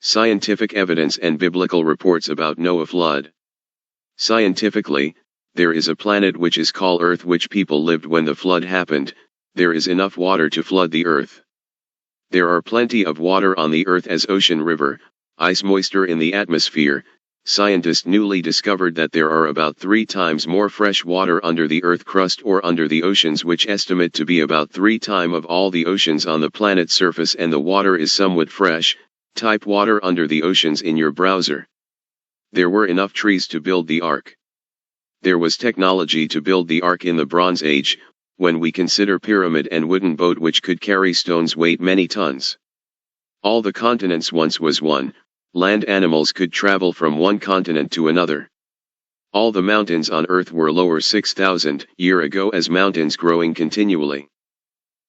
Scientific evidence and biblical reports about Noah flood. Scientifically, there is a planet which is called Earth which people lived when the flood happened. There is enough water to flood the Earth. There are plenty of water on the Earth as ocean river, ice moisture in the atmosphere. Scientists newly discovered that there are about 3 times more fresh water under the Earth crust or under the oceans, which estimate to be about 3 times of all the oceans on the planet's surface, and the water is somewhat fresh. Type water under the oceans in your browser. There were enough trees to build the ark. There was technology to build the ark in the Bronze Age, when we consider pyramid and wooden boat which could carry stones weight many tons. All the continents once was one. Land animals could travel from one continent to another. All the mountains on Earth were lower 6,000 years ago as mountains growing continually.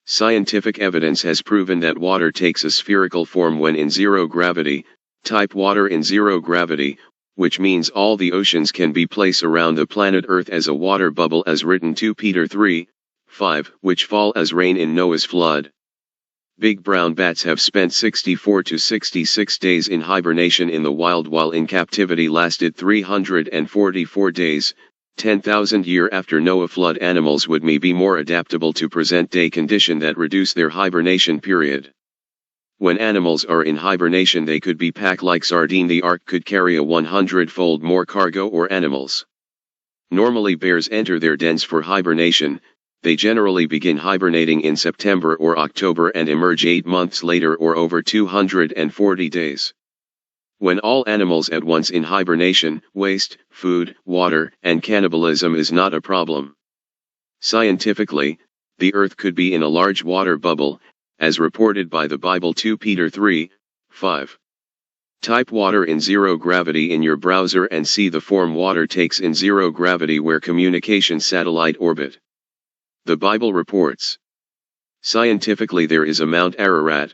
Scientific evidence has proven that water takes a spherical form when in zero gravity. Type water in zero gravity, which means all the oceans can be placed around the planet Earth as a water bubble, as written 2 Peter 3:5, which fall as rain in Noah's flood. Big brown bats have spent 64 to 66 days in hibernation in the wild, while in captivity lasted 344 days. 10,000 years after Noah flood, animals would be more adaptable to present-day condition that reduce their hibernation period. When animals are in hibernation, they could be packed like sardine. The ark could carry a 100-fold more cargo or animals. Normally bears enter their dens for hibernation. They generally begin hibernating in September or October and emerge 8 months later or over 240 days. When all animals at once in hibernation, waste, food, water, and cannibalism is not a problem. Scientifically, the Earth could be in a large water bubble, as reported by the Bible 2 Peter 3:5. Type water in zero gravity in your browser and see the form water takes in zero gravity where communication satellite orbit. The Bible reports. Scientifically, there is a Mount Ararat.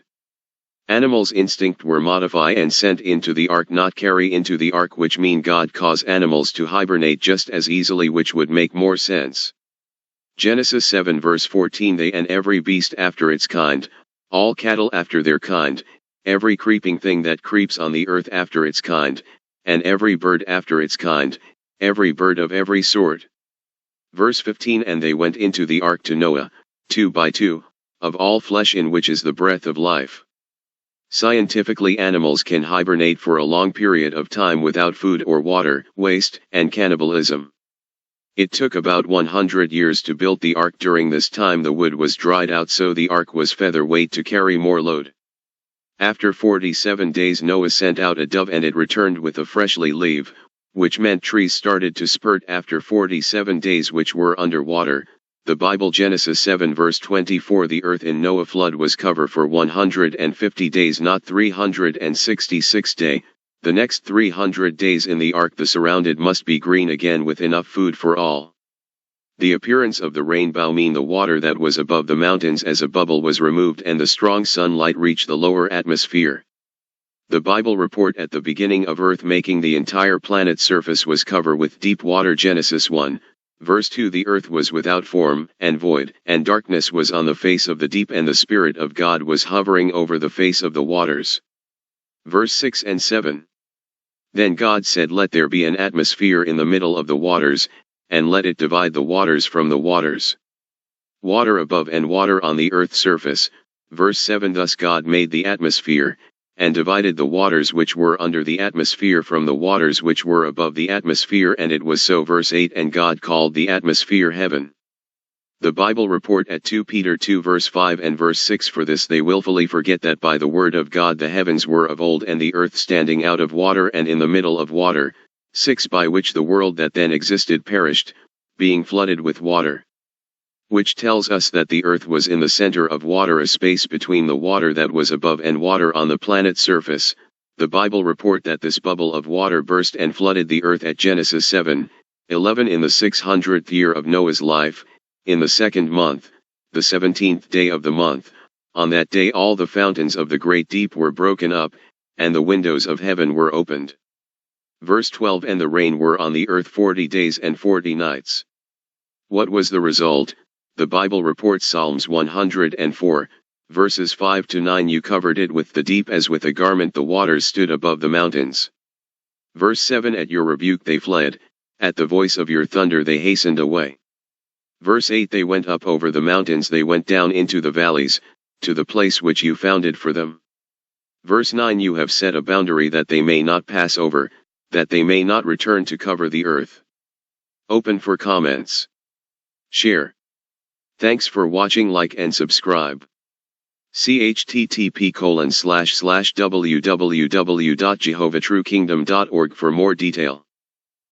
Animals' instinct were modified and sent into the ark, not carry into the ark, which mean God cause animals to hibernate just as easily, which would make more sense. Genesis 7 verse 14, they and every beast after its kind, all cattle after their kind, every creeping thing that creeps on the earth after its kind, and every bird after its kind, every bird of every sort. Verse 15, and they went into the ark to Noah, 2 by 2, of all flesh, in which is the breath of life. Scientifically, animals can hibernate for a long period of time without food or water, waste, and cannibalism. It took about 100 years to build the ark. During this time the wood was dried out, so the ark was featherweight to carry more load. After 47 days Noah sent out a dove, and it returned with a freshly leaf, which meant trees started to spurt after 47 days which were under water. The Bible Genesis 7 verse 24, the earth in Noah flood was covered for 150 days, not 366 days. The next 300 days in the ark the surrounded must be green again with enough food for all. The appearance of the rainbow mean the water that was above the mountains as a bubble was removed and the strong sunlight reached the lower atmosphere. The Bible report at the beginning of earth making the entire planet's surface was covered with deep water. Genesis 1, verse 2, the earth was without form and void, and darkness was on the face of the deep, and the Spirit of God was hovering over the face of the waters. Verse 6 and 7. Then God said, let there be an atmosphere in the middle of the waters, and let it divide the waters from the waters. Water above and water on the earth's surface. Verse 7, thus God made the atmosphere, and divided the waters which were under the atmosphere from the waters which were above the atmosphere, and it was so. Verse 8, and God called the atmosphere heaven. The Bible report at 2 Peter 2 verse 5 and verse 6, for this they willfully forget that by the word of God the heavens were of old, and the earth standing out of water and in the middle of water. 6, by which the world that then existed perished, being flooded with water. Which tells us that the earth was in the center of water, a space between the water that was above and water on the planet's surface. The Bible report that this bubble of water burst and flooded the earth at Genesis 7:11 in the 600th year of Noah's life, in the 2nd month, the 17th day of the month. On that day all the fountains of the great deep were broken up, and the windows of heaven were opened. Verse 12, and the rain were on the earth 40 days and 40 nights. What was the result? The Bible reports Psalms 104, Verses 5 to 9 You covered it with the deep as with a garment, the waters stood above the mountains. Verse 7 At your rebuke they fled, at the voice of your thunder they hastened away. Verse 8 They went up over the mountains, they went down into the valleys, to the place which you founded for them. Verse 9 You have set a boundary that they may not pass over, that they may not return to cover the earth. Open for comments. Share. Thanks for watching. Like and subscribe. http://www.jehovahtruekingdom.org for more detail.